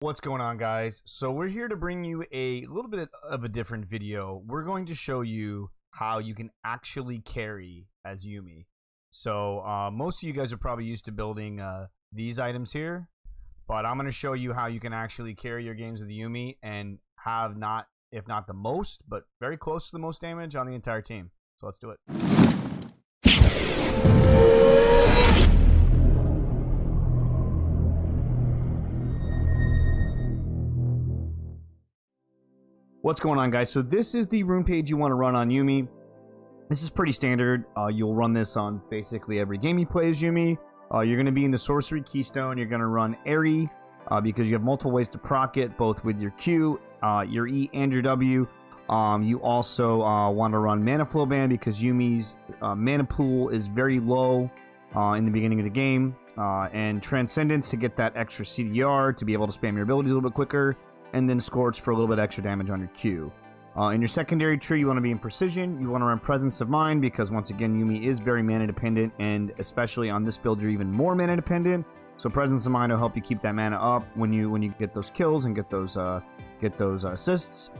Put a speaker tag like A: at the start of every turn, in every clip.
A: What's going on, guys? So we're here to bring you a little bit of a different video. We're going to show you how you can actually carry as Yuumi. So most of you guys are probably used to building these items here, but I'm going to show you how you can actually carry your games with Yuumi and have not, if not the most, but very close to the most damage on the entire team. So let's do it. What's going on, guys? So this is the rune page you want to run on Yuumi. This is pretty standard. You'll run this on basically every game you play as Yuumi. You're going to be in the Sorcery Keystone. You're going to run Airy because you have multiple ways to proc it, both with your Q, your E, and your W. You also want to run Mana Flow Band because Yuumi's mana pool is very low in the beginning of the game. And Transcendence to get that extra CDR to be able to spam your abilities a little bit quicker. And then Scorch for a little bit extra damage on your Q. In your secondary tree, you want to be in Precision. You want to run Presence of Mind because, once again, Yuumi is very mana dependent, and especially on this build, you're even more mana dependent. So Presence of Mind will help you keep that mana up when you get those kills and get those assists.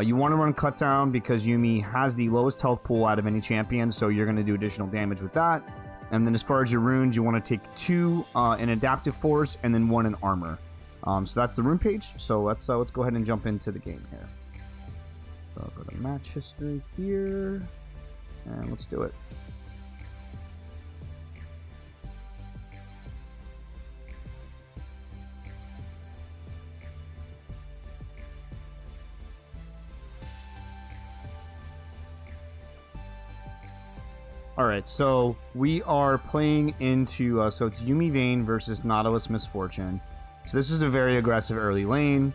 A: You want to run Cut Down because Yuumi has the lowest health pool out of any champion, so you're going to do additional damage with that. And then as far as your runes, you want to take 2 in Adaptive Force and then 1 in Armor. So that's the rune page. So let's go ahead and jump into the game here. So I'll go to match history here, and let's do it. Alright, so we are playing into, so it's Yuumi Vayne versus Nautilus Misfortune. So this is a very aggressive early lane.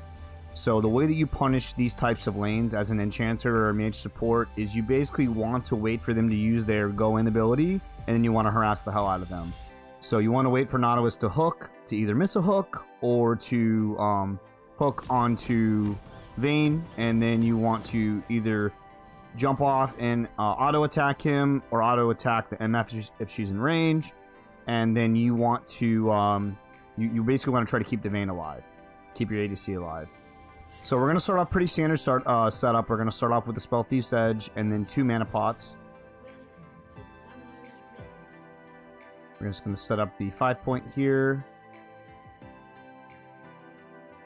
A: So the way that you punish these types of lanes as an enchanter or a mage support is you basically want to wait for them to use their go-in ability, and then you want to harass the hell out of them. So you want to wait for Nautilus to hook, to either miss a hook, or to hook onto Vayne, and then you want to either jump off and auto-attack him, or auto-attack the MF if she's in range, and then you want to... You basically want to try to keep the Vayne alive. Keep your ADC alive. So we're going to start off pretty standard setup. We're going to start off with the Spell Thief's Edge and then 2 mana pots. We're just going to set up the 5-point here.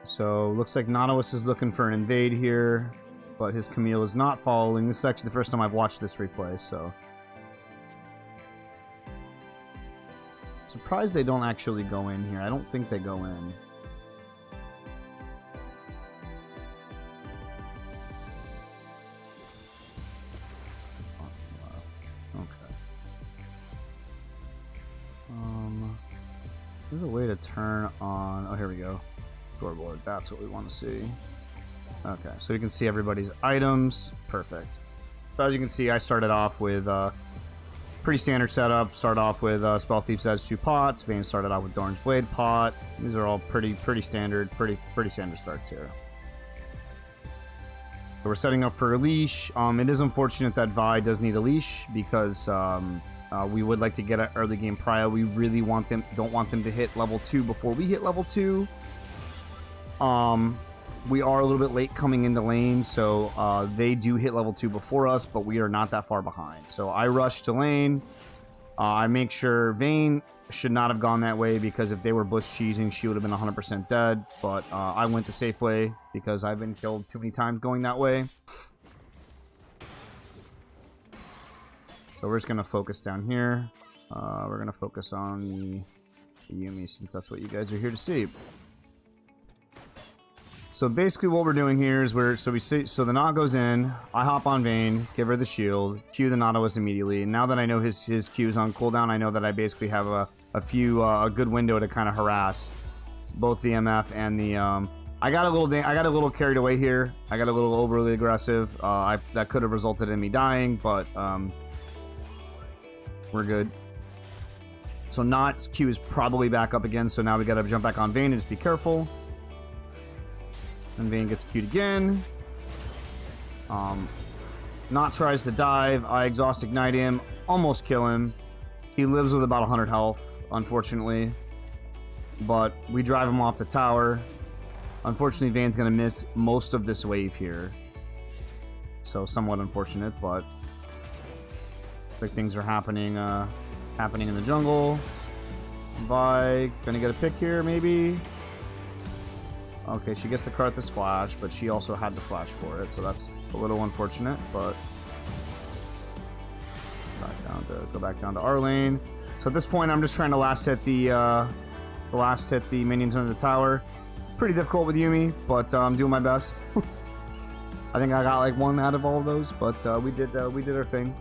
A: So looks like Nautilus is looking for an invade here, but his Camille is not following. This is actually the first time I've watched this replay, so... Surprised they don't actually go in here. I don't think they go in. Okay. There's a way to turn on... Oh, here we go. Scoreboard. That's what we want to see. Okay, so you can see everybody's items. Perfect. So as you can see, I started off with... pretty standard setup. Start off with Spell Thief's Edge 2 pots. Vayne started out with Doran's Blade pot. These are all pretty standard, pretty standard starts here. So we're setting up for a leash. It is unfortunate that Vi does need a leash because we would like to get an early game prio. We really don't want them to hit level 2 before we hit level 2. We are a little bit late coming into lane, so they do hit level 2 before us, but we are not that far behind. So I rush to lane. I make sure Vayne should not have gone that way, because if they were bush cheesing, she would have been 100% dead. But I went the safe way because I've been killed too many times going that way. So we're just going to focus down here. We're going to focus on the Yuumi, since that's what you guys are here to see. So basically what we're doing here is so the Naut goes in, I hop on Vayne, give her the shield, Q the Nautilus immediately, and now that I know his Q is on cooldown, I know that I basically have a good window to kind of harass both the MF and the I got a little carried away here. I got a little overly aggressive. That could have resulted in me dying, but we're good. So Naut's Q is probably back up again, so now we gotta jump back on Vayne and just be careful. And Vayne gets Q'd again. Naut tries to dive. I exhaust ignite him. Almost kill him. He lives with about 100 health, unfortunately. But we drive him off the tower. Unfortunately, Vayne's going to miss most of this wave here. So somewhat unfortunate, but like things are happening happening in the jungle. Vi gonna get a pick here, maybe. Okay, she gets to cart this flash, but she also had the flash for it, so that's a little unfortunate, but go back down to our lane. So at this point, I'm just trying to last hit the minions under the tower. Pretty difficult with Yuumi, but I'm doing my best. I think I got like one out of all of those, but we did our thing.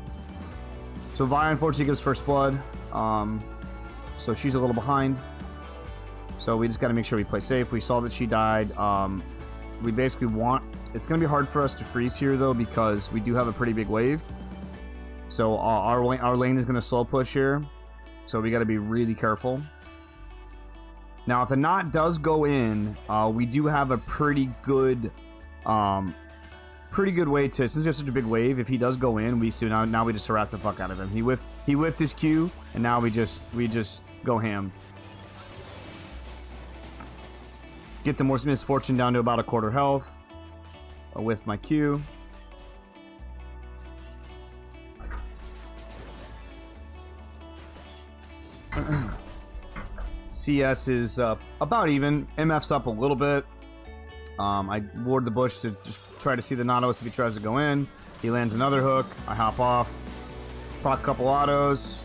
A: So Vi unfortunately gives first blood, so she's a little behind. So we just got to make sure we play safe. We saw that she died. We basically want... It's going to be hard for us to freeze here, though, because we do have a pretty big wave. So our lane is going to slow push here. So we got to be really careful. Now, if the knot does go in, we do have a pretty good way to... Since we have such a big wave, if he does go in, we see now we just harass the fuck out of him. He whiffed his Q, and now we just go ham. Get the more misfortune down to about a quarter health. I'll whiff my Q. CS is about even. MF's up a little bit. I ward the bush to just try to see the Nautilus if he tries to go in. He lands another hook. I hop off. Proc a couple autos.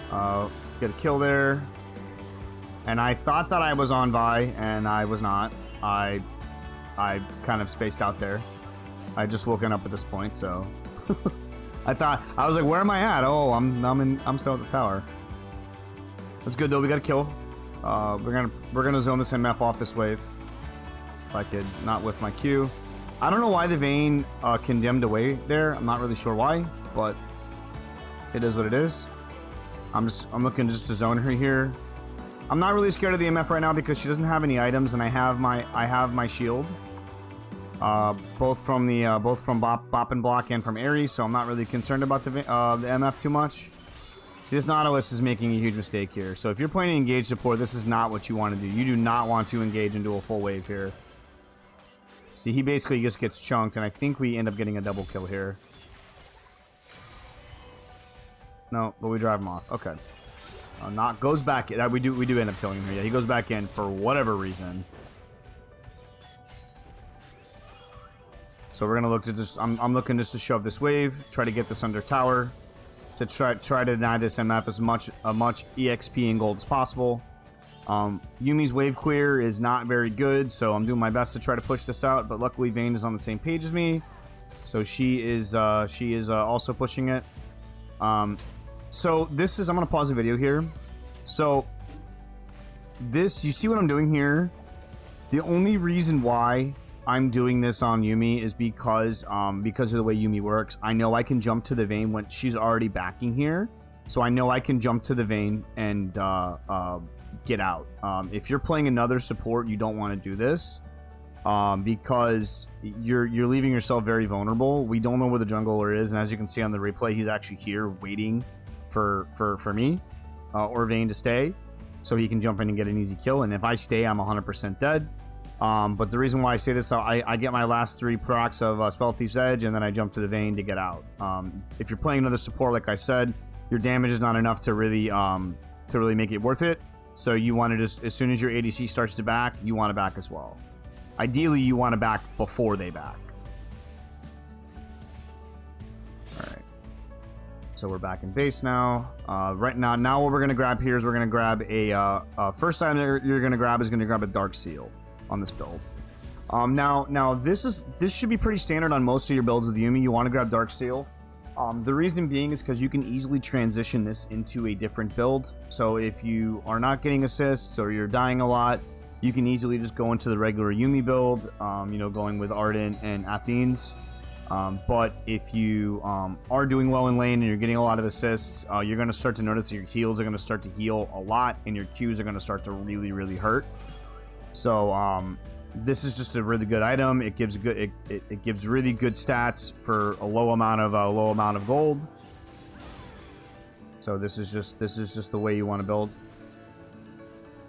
A: Get a kill there. And I thought that I was on Vi, and I was not. I kind of spaced out there. I just woken up at this point, so I was like, where am I at? Oh, I'm still at the tower. That's good though. We got a kill. We're gonna zone this MF off this wave. If I could not whiff my Q. I don't know why the Vayne condemned away there. I'm not really sure why, but it is what it is. I'm looking just to zone her here. I'm not really scared of the MF right now because she doesn't have any items, and I have my shield. Both from Bop and Block and from Ares, so I'm not really concerned about the MF too much. See, this Nautilus is making a huge mistake here. So if you're playing engage support, this is not what you want to do. You do not want to engage into a full wave here. See, he basically just gets chunked, and I think we end up getting a double kill here. No, but we drive him off. Okay. Not goes back. We do end up killing him here. Yeah, he goes back in for whatever reason. So we're gonna look to just. I'm looking just to shove this wave, try to get this under tower, to try to deny this MF as much EXP and gold as possible. Yumi's wave clear is not very good, so I'm doing my best to try to push this out. But luckily, Vayne is on the same page as me, so she is also pushing it. So this is, I'm going to pause the video here. So this, you see what I'm doing here? The only reason why I'm doing this on Yuumi is because of the way Yuumi works. I know I can jump to the Vayne when she's already backing here. So I know I can jump to the Vayne and get out. If you're playing another support, you don't want to do this. Because you're leaving yourself very vulnerable. We don't know where the jungler is, and as you can see on the replay, he's actually here waiting for me or Vayne to stay, so he can jump in and get an easy kill. And if I stay, I'm 100% dead. But the reason why I say this, I get my last 3 procs of Spell Thief's Edge, and then I jump to the Vayne to get out. If you're playing another support, like I said, your damage is not enough to really make it worth it. So you want to just, as soon as your ADC starts to back, you want to back as well. Ideally, you want to back before they back. Alright. So we're back in base now. Right now what we're going to grab here is we're going to grab a... first item you're going to grab is going to grab a Dark Seal on this build. Now this should be pretty standard on most of your builds with Yuumi. You want to grab Dark Seal. The reason being is because you can easily transition this into a different build. So if you are not getting assists or you're dying a lot, you can easily just go into the regular Yuumi build, going with Ardent and Athene's. But if you are doing well in lane and you're getting a lot of assists, you're going to start to notice that your heals are going to start to heal a lot, and your Qs are going to start to really, really hurt. So this is just a really good item. It gives it gives really good stats for a low amount of gold. So this is just the way you want to build.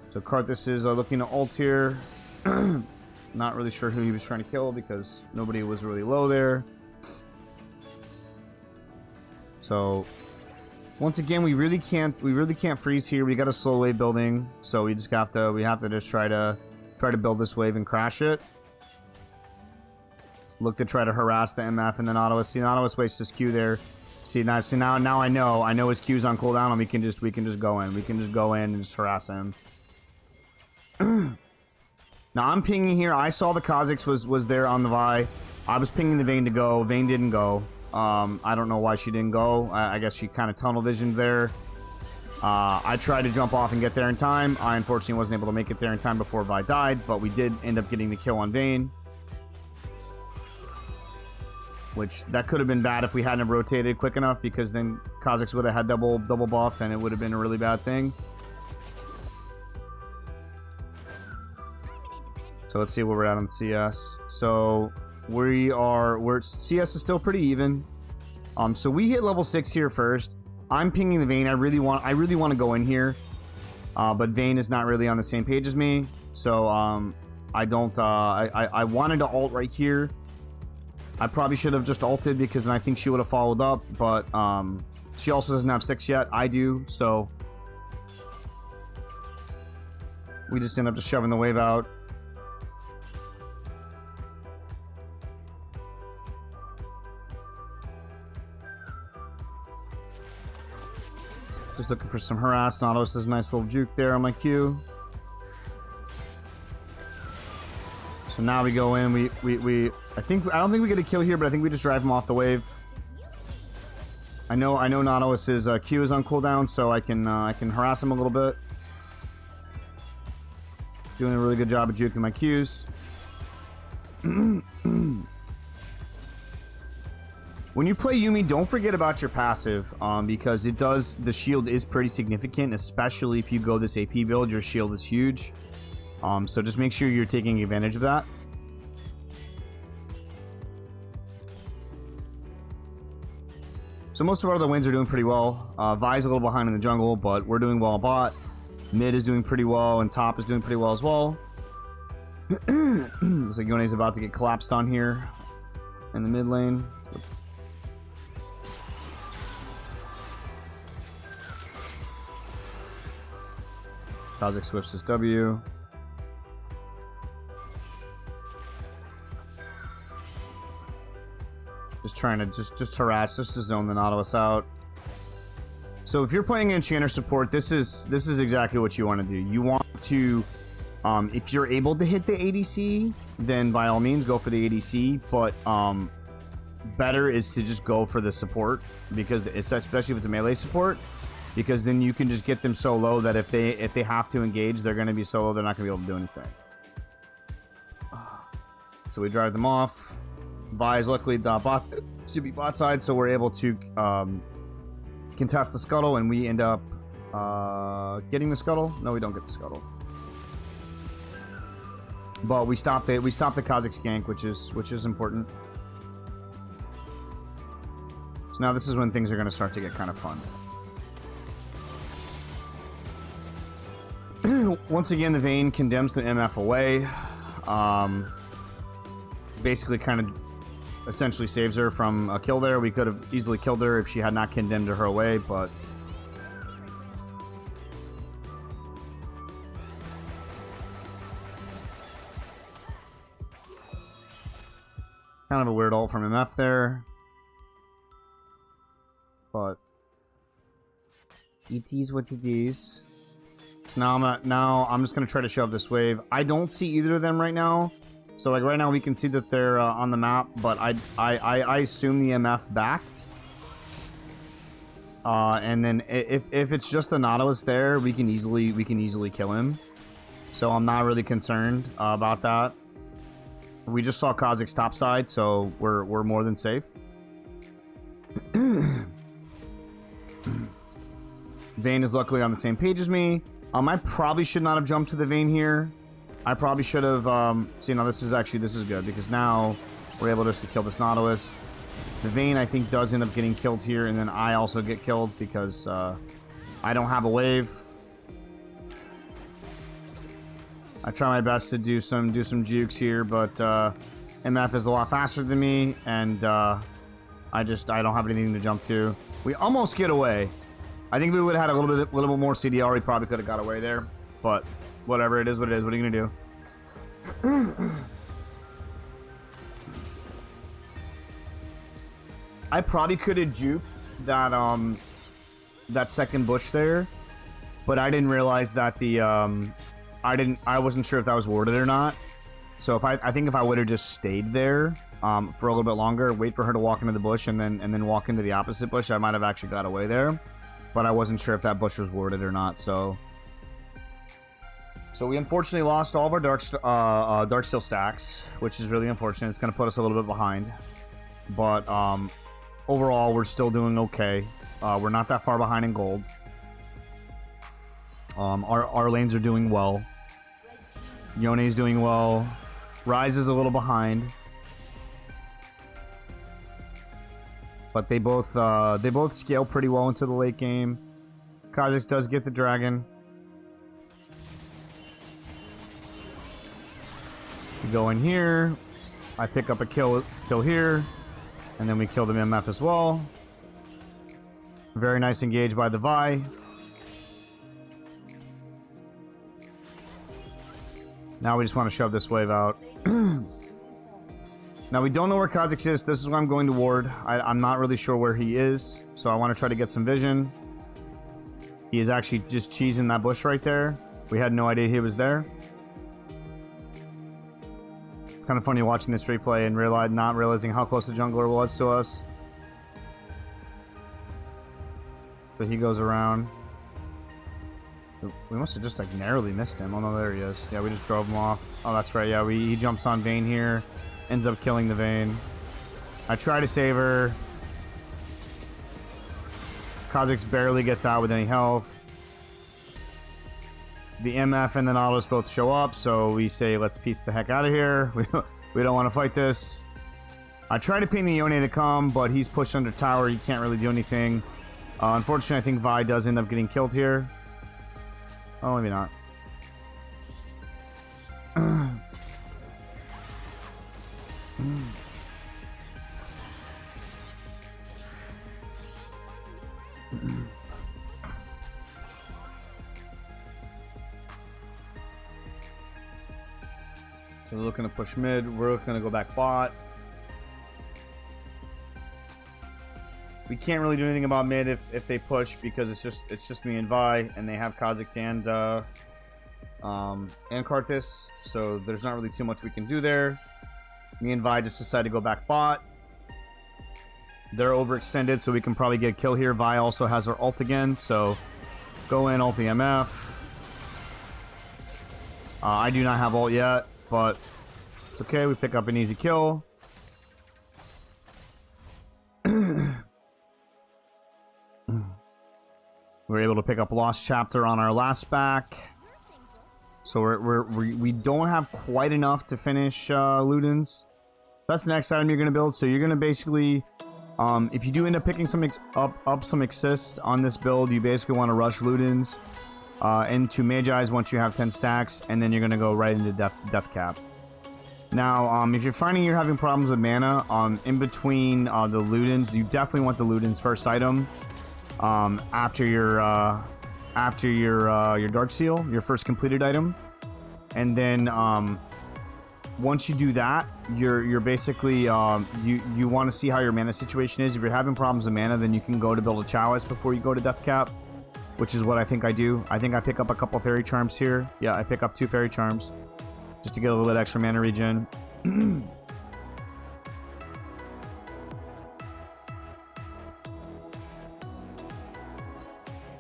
A: So Karthus is looking to ult here. Not really sure who he was trying to kill because nobody was really low there. So once again, we really can't freeze here. We got a slow wave building, so we have to just try to build this wave and crash it. Look to try to harass the MF and then Nautilus. See, Nautilus wastes his Q there. See now I know his Q's on cooldown, and we can just go in. We can just go in and just harass him. Now I'm pinging here. I saw the Kha'Zix was there on the Vi. I was pinging the Vayne to go. Vayne didn't go. I don't know why she didn't go. I guess she kind of tunnel visioned there. I tried to jump off and get there in time. I unfortunately wasn't able to make it there in time before Vi died, but we did end up getting the kill on Vayne. Which, that could have been bad if we hadn't rotated quick enough, because then Kha'Zix would have had double buff, and it would have been a really bad thing. So let's see where we're at on CS. So CS is still pretty even. So we hit level 6 here first. I'm pinging the Vayne. I really want to go in here, but Vayne is not really on the same page as me. So I wanted to ult right here. I probably should have just ulted, because then I think she would have followed up, but she also doesn't have 6 yet. I do, so we just end up just shoving the wave out. Just looking for some harass. Nautilus does a nice little juke there on my Q. So now we go in. I don't think we get a kill here, but I think we just drive him off the wave. I know Nautilus's Q is on cooldown, so I can harass him a little bit. Doing a really good job of juking my Qs. When you play Yuumi, don't forget about your passive, because the shield is pretty significant, especially if you go this AP build. Your shield is huge. So just make sure you're taking advantage of that. So most of our other lanes are doing pretty well. Vi's a little behind in the jungle, but we're doing well bot. Mid is doing pretty well, and top is doing pretty well as well. Looks like Yone's about to get collapsed on here in the mid lane. Kha'Zix swifts his W. Just trying to just harass, just to zone the Nautilus out. So if you're playing Enchanter support, this is exactly what you want to do. You want to, if you're able to hit the ADC, then by all means go for the ADC. But better is to just go for the support, because especially if it's a melee support, because then you can just get them so low that if they have to engage, they're going to be so low they're not going to be able to do anything. So we drive them off. Vi is luckily bot side, so we're able to contest the scuttle, and we end up getting the scuttle. No, we don't get the scuttle, but we stop the Kha'Zix gank, which is important. So now this is when things are going to start to get kind of fun. Once again, the Vayne condemns the MF away. Basically, kind of essentially saves her from a kill there. We could have easily killed her if she had not condemned her away, but kind of a weird ult from MF there. But it is what it is. So now I'm just gonna try to shove this wave. I don't see either of them right now. So like right now we can see that they're on the map, but I assume the MF backed. And then if it's just the Nautilus there, we can easily kill him. So I'm not really concerned about that. We just saw Kha'Zix topside, so we're more than safe. Vayne is luckily on the same page as me. I probably should not have jumped to the Vayne here. I probably should have, see, now this is good, because now we're able just to kill this Nautilus. The Vayne, I think, does end up getting killed here, and then I also get killed because I don't have a wave. I try my best to do some jukes here, but MF is a lot faster than me, and I don't have anything to jump to. We almost get away. I think if we would have had a little bit more CDR, we probably could have got away there. But whatever, it is what it is. What are you gonna do? I probably could have juked that that second bush there, but I didn't realize that the I wasn't sure if that was warded or not. So if I think if I would have just stayed there for a little bit longer, wait for her to walk into the bush and then walk into the opposite bush, I might have actually got away there. But I wasn't sure if that bush was warded or not. So we unfortunately lost all of our Darksteel stacks, which is really unfortunate. It's going to put us a little bit behind. But overall, we're still doing okay. We're not that far behind in gold. Our lanes are doing well. Yone's doing well. Rise is a little behind. But they both scale pretty well into the late game. Kha'Zix does get the dragon. We go in here. I pick up a kill here. And then we kill the MF as well. Very nice engage by the Vi. Now we just want to shove this wave out. Now we don't know where Kha'Zix is. This is why I'm going to ward. I'm not really sure where he is. So I want to try to get some vision. He is actually just cheesing that bush right there. We had no idea he was there. Kind of funny watching this replay and not realizing how close the jungler was to us. But he goes around. We must have just like narrowly missed him. Oh no, there he is. Yeah, we just drove him off. Oh, that's right. Yeah, he jumps on Vayne here. Ends up killing the Vayne. I try to save her. Kha'Zix barely gets out with any health. The MF and the Nautilus both show up, so we say, let's piece the heck out of here. We don't want to fight this. I try to ping the Yone to come, but he's pushed under tower. You can't really do anything. Unfortunately, I think Vi does end up getting killed here. Oh, maybe not. So we're looking to push mid. We're looking to go back bot. We can't really do anything about mid if they push because it's just me and Vi, and they have Kha'Zix and Karthus, so there's not really too much we can do there. Me and Vi just decide to go back bot. They're overextended, so we can probably get a kill here. Vi also has her ult again, so go in, ult the MF. I do not have ult yet, but it's okay. We pick up an easy kill. We're able to pick up Lost Chapter on our last back. So we don't have quite enough to finish Ludens. That's the next item you're going to build. So you're going to basically, if you do end up picking some up some assist on this build, you basically want to rush Ludens into Magi's once you have 10 stacks, and then you're going to go right into death cap. Now, if you're finding you're having problems with mana in between the Ludens, you definitely want the Ludens first item after your Dark Seal, your first completed item, and then once you do that, you're basically you want to see how your mana situation is. If you're having problems with mana, then you can go to build a Chalice before you go to Death Cap, which is what I think I do. I think I pick up a couple Fairy Charms here. Yeah, I pick up 2 Fairy Charms just to get a little bit extra mana regen.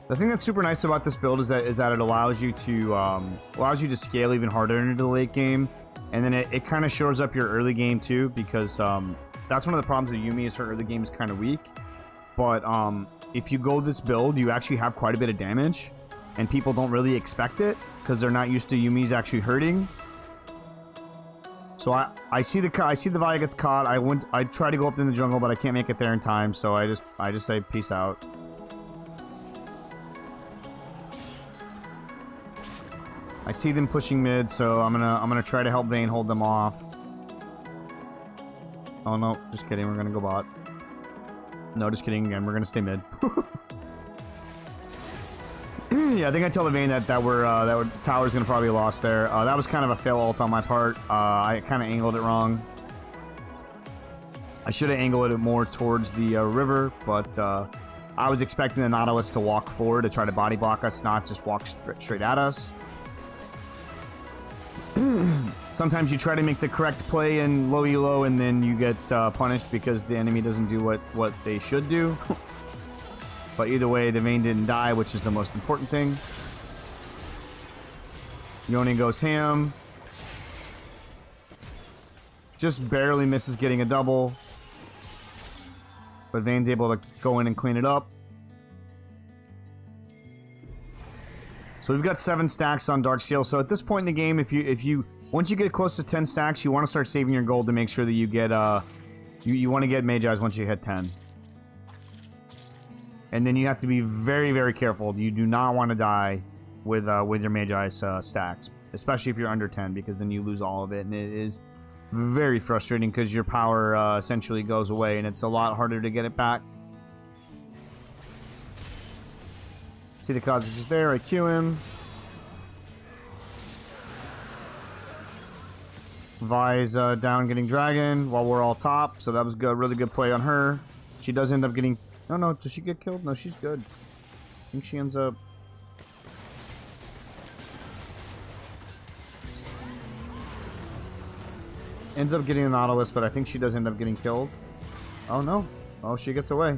A: The thing that's super nice about this build is that it allows you to scale even harder into the late game, and then it kind of shores up your early game too, because that's one of the problems with Yuumi is her early game is kind of weak. But if you go this build, you actually have quite a bit of damage, and people don't really expect it because they're not used to Yuumi's actually hurting. So I see the Vi gets caught. I try to go up in the jungle, but I can't make it there in time. So I just say peace out. see them pushing mid, so I'm gonna try to help Vayne hold them off. Oh no, just kidding. We're gonna go bot. No, just kidding again. We're gonna stay mid. Yeah, I think I tell the Vayne that tower's gonna probably be lost there. That was kind of a fail ult on my part. I kind of angled it wrong. I should have angled it more towards the river, but I was expecting the Nautilus to walk forward to try to body block us, not just walk straight at us. Sometimes you try to make the correct play in low elo, and then you get punished because the enemy doesn't do what they should do. But either way, the Vayne didn't die, which is the most important thing. Yone goes ham. Just barely misses getting a double. But Vayne's able to go in and clean it up. So we've got 7 stacks on Darksteel. So at this point in the game, if you once you get close to 10 stacks, you want to start saving your gold to make sure that you get you want to get Mage Eyes once you hit 10. And then you have to be very, very careful. You do not want to die with your Mage Eyes stacks, especially if you're under 10, because then you lose all of it, and it is very frustrating because your power essentially goes away, and it's a lot harder to get it back. See the Kha'Zix is there. I Q him. Vi's down getting dragon while we're all top, so that was good. Really good play on her. She does end up getting... Oh no, does she get killed? No, she's good. I think she ends up... Ends up getting a Nautilus, but I think she does end up getting killed. Oh no. Oh, she gets away.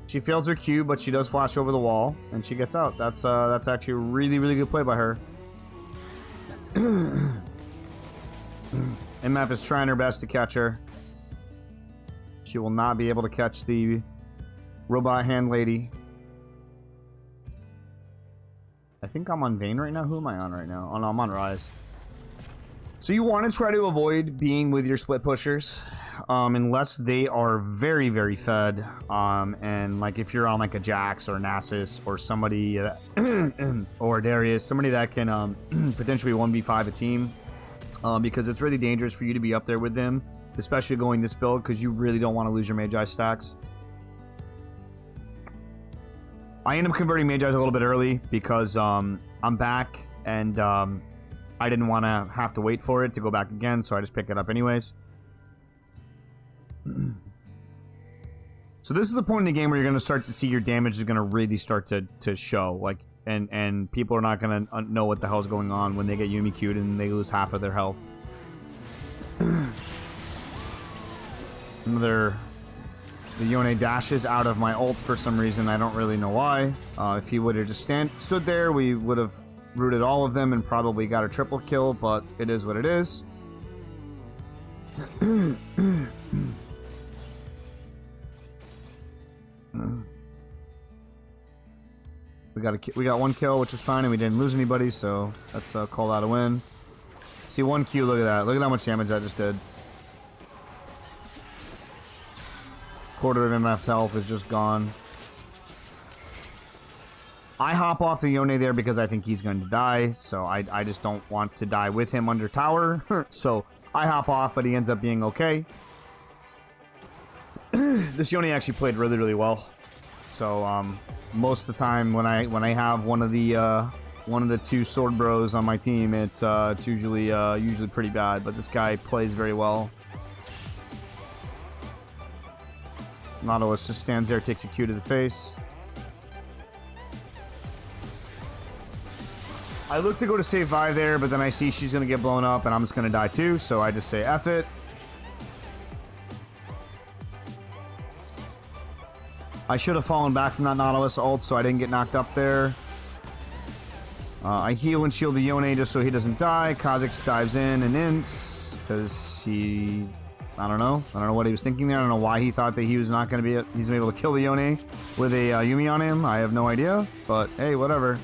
A: She fails her Q, but she does flash over the wall, and she gets out. That's actually a really, really good play by her. MF is trying her best to catch her. She will not be able to catch the robot hand lady. I think I'm on Vayne right now. Who am I on right now? Oh no, I'm on Rise. So you want to try to avoid being with your split pushers, unless they are very, very fed. And like if you're on like a Jax or Nasus or somebody, or Darius, somebody that can potentially 1v5 a team, because it's really dangerous for you to be up there with them, especially going this build, because you really don't want to lose your Mage Eye stacks. I end up converting Mage Eyes a little bit early because I'm back, and I didn't want to have to wait for it to go back again, so I just pick it up anyways. So this is the point in the game where you're going to start to see your damage is going to really start to show, like, and people are not going to know what the hell's going on when they get Yuumi Q'd and they lose half of their health. The Yone dashes out of my ult for some reason. I don't really know why. If he would have just stood there, we would have rooted all of them and probably got a triple kill, but it is what it is. We got 1 kill, which is fine, and we didn't lose anybody, so let's call that a win. See, 1 Q, look at that. Look at how much damage that just did. Quarter of MF health is just gone. I hop off the Yone there because I think he's going to die, so I just don't want to die with him under tower. So I hop off, but he ends up being okay. This Yone actually played really, really well. So most of the time when I have one of the 2 sword bros on my team, it's usually pretty bad. But this guy plays very well. Nautilus just stands there, takes a Q to the face. I look to go to save Vi there, but then I see she's going to get blown up, and I'm just going to die too, so I just say F it. I should have fallen back from that Nautilus ult, so I didn't get knocked up there. I heal and shield the Yone just so he doesn't die. Kha'Zix dives in and ints, because he... I don't know what he was thinking there. I don't know why he thought that he was not going to be... He's able to kill the Yone with a Yuumi on him. I have no idea, but hey, whatever.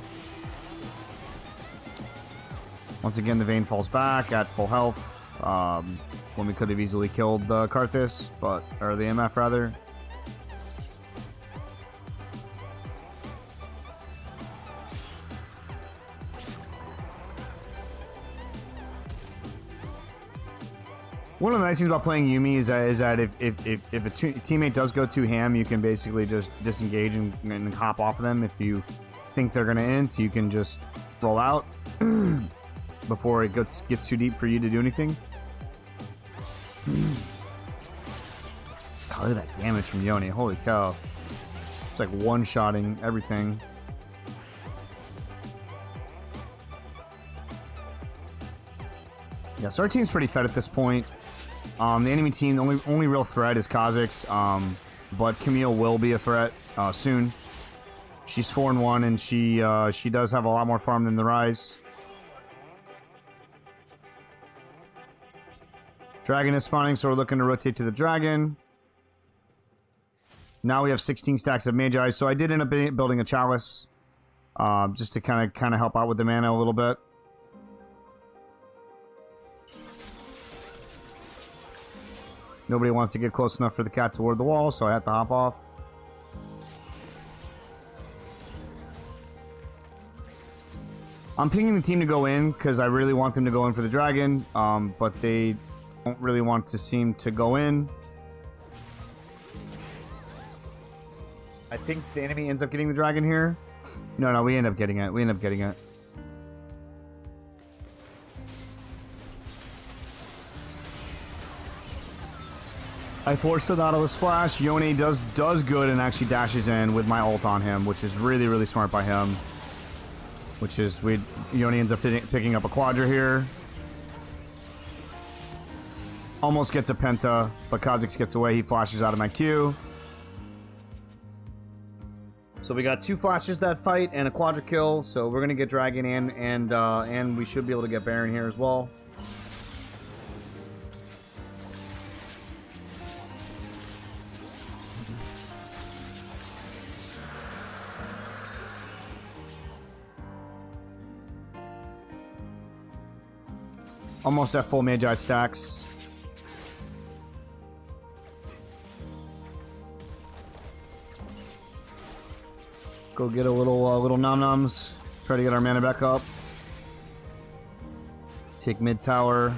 A: Once again, the Vayne falls back at full health, when we could have easily killed the Karthus, or the MF rather. One of the nice things about playing Yuumi is that if a teammate does go too ham, you can basically just disengage and hop off of them. If you think they're going to int, you can just roll out before it gets too deep for you to do anything. God, look at that damage from Yone. Holy cow. It's like one-shotting everything. Yeah, so our team's pretty fed at this point. The enemy team, the only real threat is Kha'Zix, but Camille will be a threat soon. She's 4-1, and she does have a lot more farm than the Rise. Dragon is spawning, so we're looking to rotate to the Dragon. Now we have 16 stacks of Magi, so I did end up building a Chalice, just to kind of help out with the mana a little bit. Nobody wants to get close enough for the cat to ward the wall, so I have to hop off. I'm pinging the team to go in because I really want them to go in for the Dragon, but they don't really want to seem to go in. I think the enemy ends up getting the Dragon here. No, we end up getting it. I forced the Nautilus Flash. Yone does good and actually dashes in with my ult on him, which is really, really smart by him. Yone ends up picking up a Quadra here. Almost gets a Penta, but Kha'Zix gets away. He flashes out of my queue. So we got 2 flashes that fight and a Quadra kill. So we're gonna get Dragon in, and we should be able to get Baron here as well. Almost at full Magi stacks. Go get a little nom-noms. Try to get our mana back up. Take mid tower.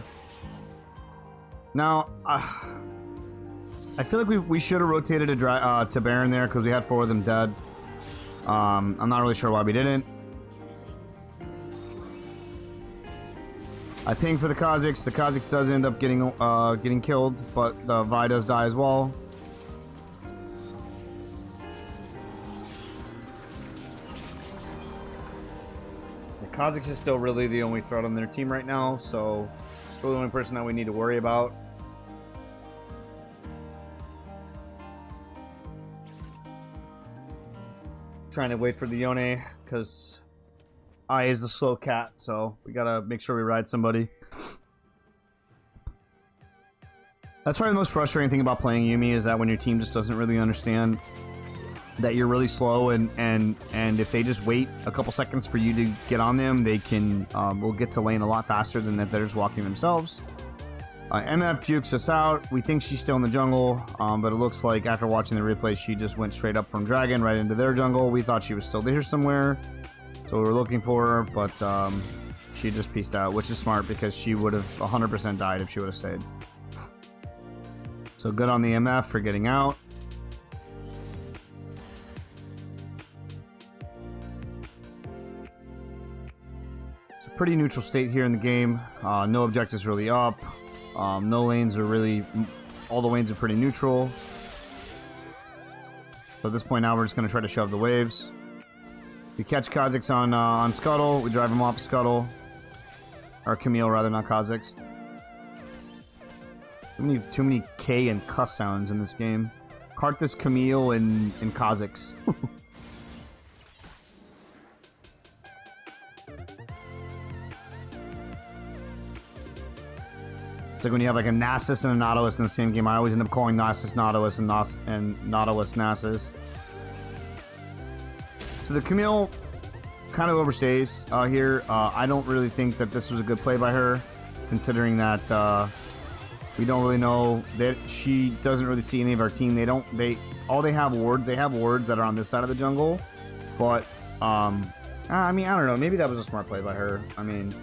A: Now, I feel like we should have rotated to Baron there because we had 4 of them dead. I'm not really sure why we didn't. I ping for the Kha'Zix. The Kha'Zix does end up getting killed, but the Vi does die as well. The Kha'Zix is still really the only threat on their team right now, so it's really the only person that we need to worry about. Trying to wait for the Yone, because I is the slow cat, so we gotta make sure we ride somebody. That's probably the most frustrating thing about playing Yuumi, is that when your team just doesn't really understand that you're really slow, and if they just wait a couple seconds for you to get on them, they can will get to lane a lot faster than if they're just walking themselves. MF jukes us out. We think she's still in the jungle, but it looks like after watching the replay, she just went straight up from Dragon right into their jungle. We thought she was still there somewhere, so we were looking for her, but she just peaced out, which is smart because she would have 100% died if she would have stayed. So good on the MF for getting out. It's a pretty neutral state here in the game. No objectives really up. No lanes are really... All the lanes are pretty neutral. So at this point now we're just going to try to shove the waves. We catch Kha'Zix on Scuttle. We drive him off Scuttle. Or Camille, rather, not Kha'Zix. Too many K and cuss sounds in this game. Karthus, Camille, and Kha'Zix. It's like when you have like a Nasus and a Nautilus in the same game. I always end up calling Nasus Nautilus and Nautilus Nasus. So the Camille kind of overstays here. I don't really think that this was a good play by her, considering that we don't really know that she doesn't really see any of our team. They have wards. They have wards that are on this side of the jungle, but I mean, I don't know. Maybe that was a smart play by her. I mean,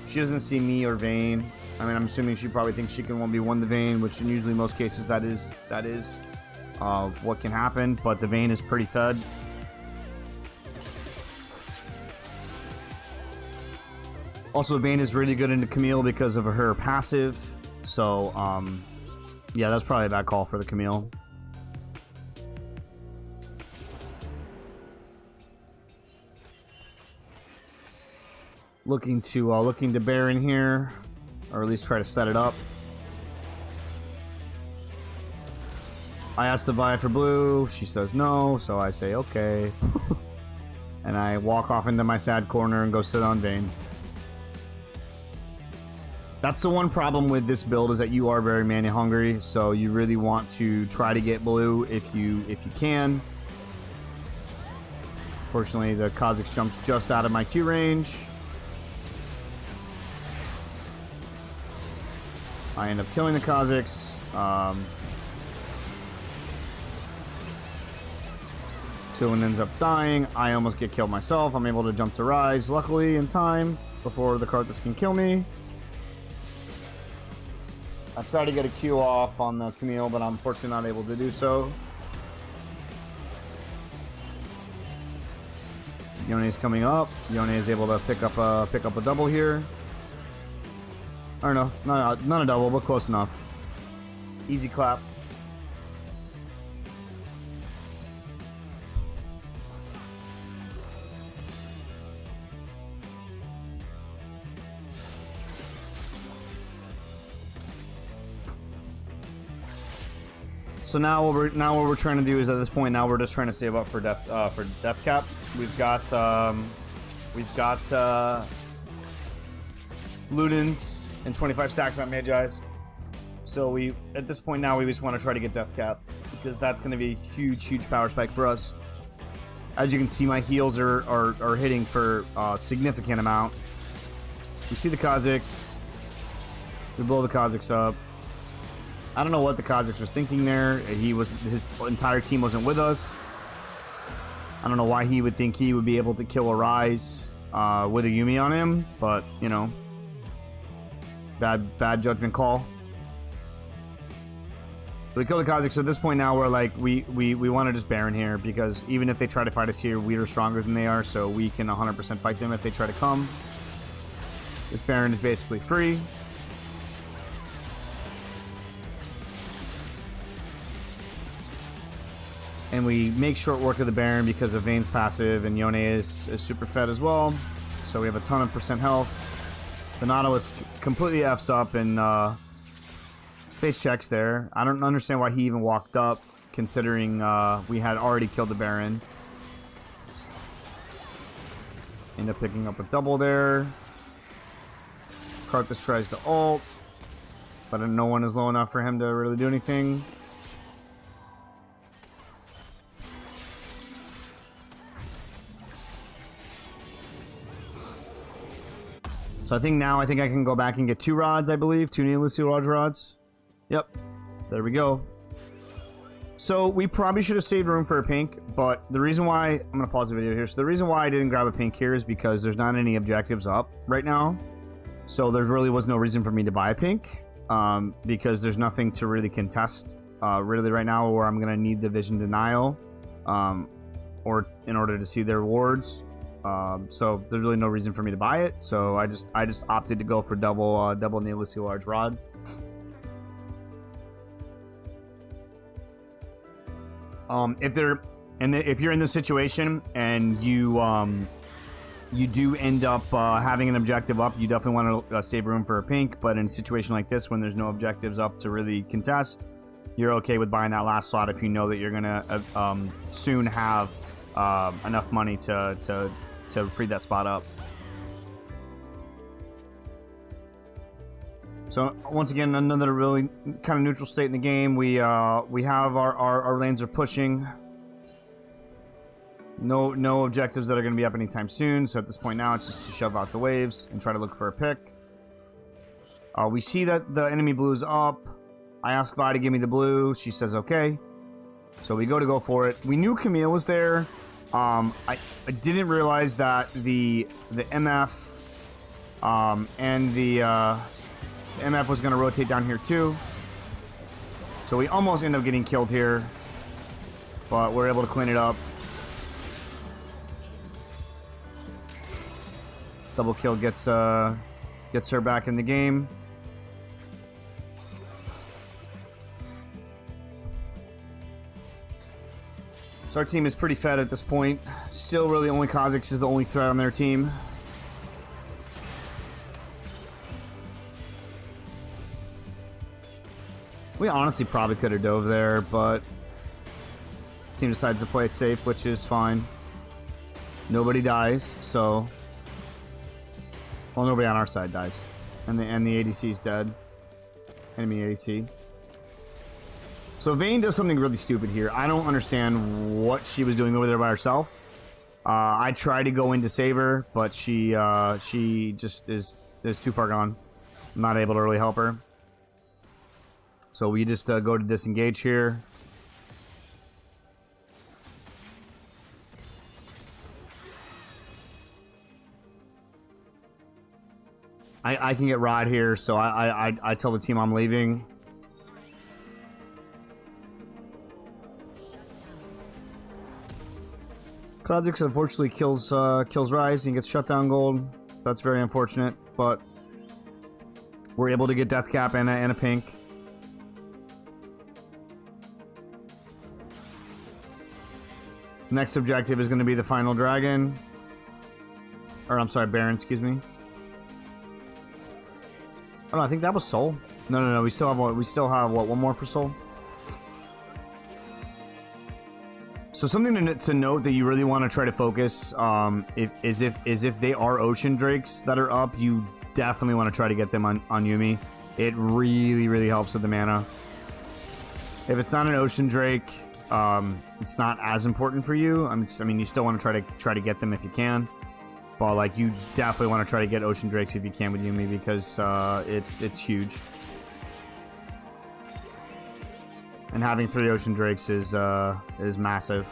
A: she doesn't see me or Vayne. I mean, I'm assuming she probably thinks she can 1v1 the Vayne, which in usually most cases that is what can happen, but the Vayne is pretty fed. Also, Vayne is really good into Camille because of her passive, so yeah, that's probably a bad call for the Camille. Looking to Baron here, or at least try to set it up. I asked the Vi for blue. She says no, so I say okay. And I walk off into my sad corner and go sit on Vayne. That's the one problem with this build, is that you are very mana hungry, so you really want to try to get blue if you can. Fortunately, the Kha'Zix jumps just out of my Q range. I end up killing the Kha'Zix. Tillin ends up dying. I almost get killed myself. I'm able to jump to Rise, luckily in time, before the Karthus can kill me. I try to get a Q off on the Camille, but I'm unfortunately not able to do so. Yone is coming up. Yone is able to pick up a double here. Or no, not a double, but close enough. Easy clap. So now what we're trying to do is, at this point now we're just trying to save up for death cap. We've got Ludens and 25 stacks on Magi's. So at this point now we just want to try to get death cap, because that's going to be a huge power spike for us. As you can see, my heals are hitting for a significant amount. We see the Kha'Zix. We blow the Kha'Zix up. I don't know what the Kha'Zix was thinking there. His entire team wasn't with us. I don't know why he would think he would be able to kill a Rise with a Yuumi on him, but you know, bad judgment call. We kill the Kha'Zix. So at this point now we're like, we want to just Baron here, because even if they try to fight us here, we are stronger than they are, so we can 100% fight them if they try to come. This Baron is basically free. And we make short work of the Baron because of Vayne's passive, and Yone is super fed as well. So we have a ton of percent health. The Nautilus completely F's up and face checks there. I don't understand why he even walked up, considering we had already killed the Baron. End up picking up a double there. Karthus tries to ult, but no one is low enough for him to really do anything. So I think I can go back and get 2 rods, I believe. 2 Neolucio rods. Yep. There we go. So we probably should have saved room for a pink, but the reason why... I'm going to pause the video here. So the reason why I didn't grab a pink here is because there's not any objectives up right now. So there really was no reason for me to buy a pink, because there's nothing to really contest really right now, where I'm going to need the vision denial or in order to see their rewards. So there's really no reason for me to buy it. So I just opted to go for double Neolucio large rod. If you're in this situation and you do end up having an objective up, you definitely want to save room for a pink. But in a situation like this, when there's no objectives up to really contest, you're okay with buying that last slot if you know that you're gonna soon have enough money to free that spot up. So once again, another really kind of neutral state in the game. We have our lanes are pushing. No objectives that are going to be up anytime soon. So at this point now, it's just to shove out the waves and try to look for a pick. We see that the enemy blue is up. I ask Vi to give me the blue. She says okay. So we go for it. We knew Camille was there. I didn't realize that the MF and the MF was going to rotate down here too. So we almost end up getting killed here. But we're able to clean it up. Double kill gets her back in the game. So our team is pretty fed at this point. Still really only Kha'Zix is the only threat on their team. We honestly probably could have dove there, but team decides to play it safe, which is fine. Nobody dies, so... Well, nobody on our side dies. And the ADC is dead. Enemy ADC. So Vayne does something really stupid here. I don't understand what she was doing over there by herself. I tried to go in to save her, but she just is too far gone. I'm not able to really help her. So we just go to disengage here. I can get Rod here, so I tell the team I'm leaving. Kha'Zix unfortunately kills Ryze and gets shutdown gold. That's very unfortunate, but we're able to get death cap and a pink. Next objective is going to be the final dragon. Or I'm sorry, Baron, excuse me. Oh no, I think that was Soul. No, we still have what, one more for Soul? So something to note that you really want to try to focus is if they are Ocean Drakes that are up, you definitely want to try to get them on Yuumi. It really helps with the mana. If it's not an Ocean Drake, it's not as important for you. I mean, you still want to try to get them if you can, but like you definitely want to try to get Ocean Drakes if you can with Yuumi because it's huge. And having 3 Ocean Drakes is massive.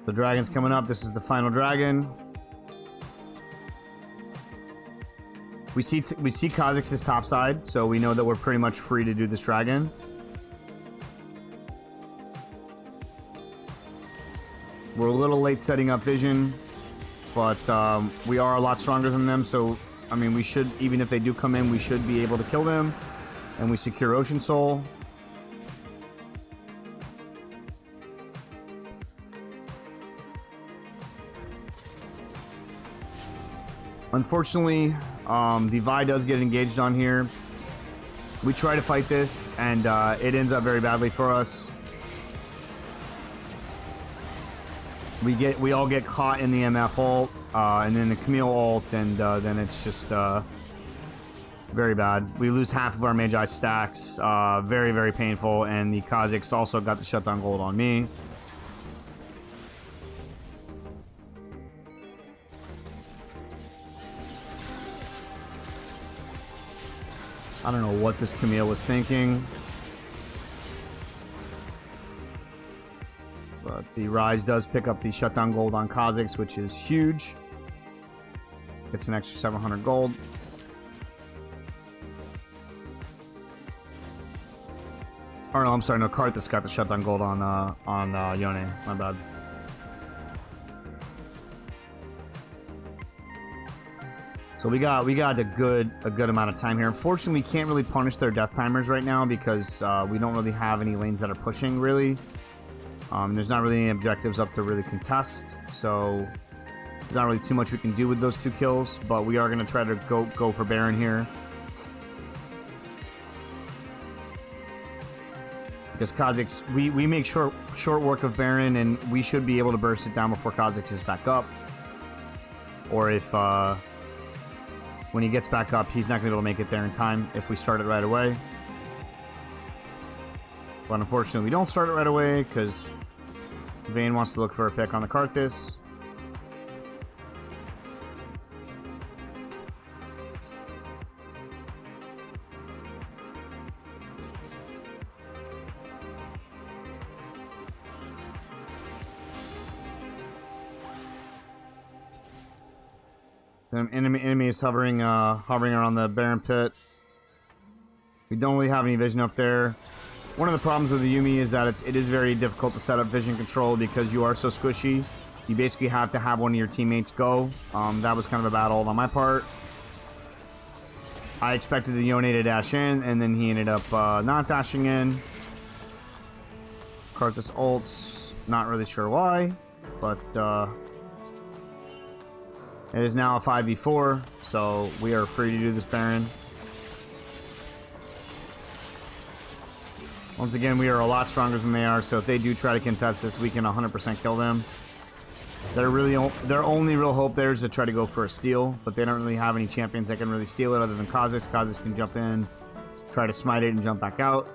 A: The dragon's coming up. This is the final dragon. We see Kha'Zix's top side, so we know that we're pretty much free to do this dragon. We're a little late setting up vision, but we are a lot stronger than them, so I mean, we should, even if they do come in, we should be able to kill them. And we secure Ocean Soul. Unfortunately, the Vi does get engaged on here. We try to fight this, and it ends up very badly for us. We all get caught in the MF ult, and then the Camille ult, and then it's just very bad. We lose half of our Magi stacks, very painful, and the Kha'Zix also got the shutdown gold on me. I don't know what this Camille was thinking. But the Ryze does pick up the shutdown gold on Kha'Zix, which is huge. Gets an extra 700 gold. Or no, I'm sorry, no, Karthus got the shutdown gold on Yone. My bad. So we got a good amount of time here. Unfortunately, we can't really punish their death timers right now because we don't really have any lanes that are pushing really. There's not really any objectives up to really contest, so there's not really too much we can do with those 2 kills, but we are going to try to go for Baron here. Because Kha'Zix, we make short work of Baron, and we should be able to burst it down before Kha'Zix is back up. Or if, when he gets back up, he's not going to be able to make it there in time if we start it right away. But unfortunately, we don't start it right away because Vayne wants to look for a pick on the Karthus. The enemy is hovering around the Baron pit. We don't really have any vision up there. One of the problems with the Yuumi is that it is very difficult to set up vision control because you are so squishy. You basically have to have one of your teammates go. That was kind of a bad ult on my part. I expected the Yone to dash in, and then he ended up not dashing in. Karthus ults, not really sure why, but it is now a 5v4, so we are free to do this Baron. Once again, we are a lot stronger than they are, so if they do try to contest this, we can 100% kill them. Their only real hope there is to try to go for a steal, but they don't really have any champions that can really steal it other than Kha'Zix. Kha'Zix can jump in, try to smite it, and jump back out.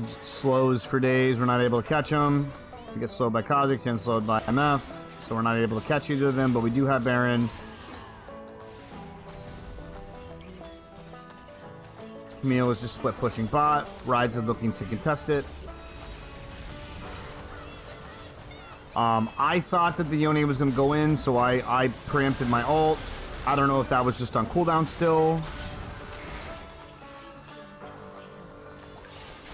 A: Just slows for days, we're not able to catch them. We get slowed by Kha'Zix and slowed by MF. So we're not able to catch either of them, but we do have Baron. Camille is just split pushing bot. Rides is looking to contest it. I thought that the Yone was going to go in, so I preempted my ult. I don't know if that was just on cooldown still.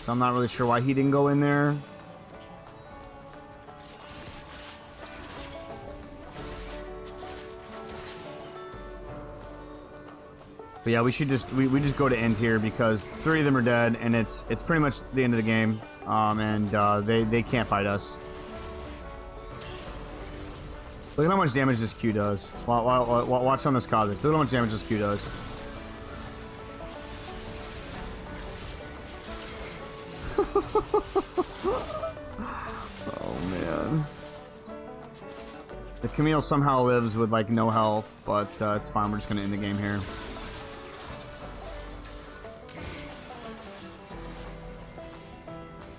A: So I'm not really sure why he didn't go in there. But yeah, we should just we just go to end here because 3 of them are dead, and it's pretty much the end of the game. They can't fight us. Look at how much damage this Q does. Watch on this Kha'Zix. Look at how much damage this Q does. Oh man. The Camille somehow lives with like no health, but it's fine. We're just gonna end the game here.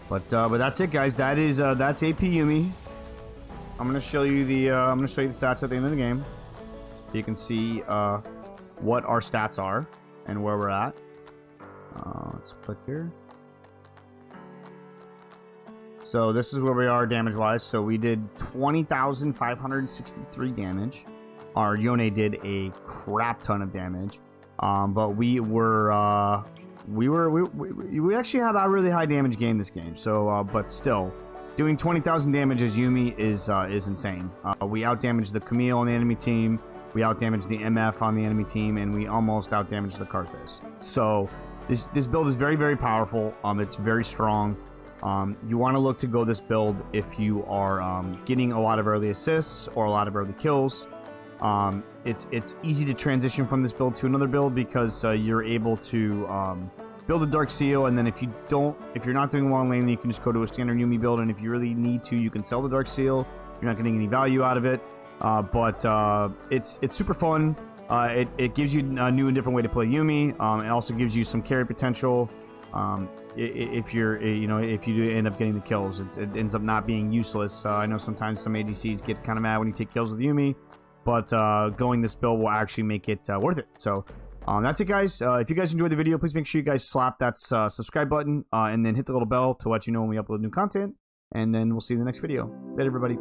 A: But that's it, guys. That's AP Yuumi. I'm gonna show you the stats at the end of the game, so you can see what our stats are and where we're at. Let's click here. So this is where we are damage-wise. So we did 20,563 damage. Our Yone did a crap ton of damage, but we actually had a really high damage game this game. So, but still, doing 20,000 damage as Yuumi is insane. We outdamaged the Camille on the enemy team. We outdamaged the MF on the enemy team, and we almost outdamaged the Karthus. So, this build is very, very powerful. It's very strong. You want to look to go this build if you are getting a lot of early assists or a lot of early kills. It's easy to transition from this build to another build because you're able to build a Dark Seal, and then if you're not doing long lane, you can just go to a standard Yuumi build, and if you really need to, you can sell the Dark Seal. You're not getting any value out of it, but it's super fun. It gives you a new and different way to play Yuumi. It also gives you some carry potential. If you do end up getting the kills, it ends up not being useless. I know sometimes some ADCs get kind of mad when you take kills with Yuumi, but going this build will actually make it worth it. So that's it, guys. If you guys enjoyed the video, please make sure you guys slap that subscribe button and then hit the little bell to let you know when we upload new content, and then we'll see you in the next video. Later, everybody.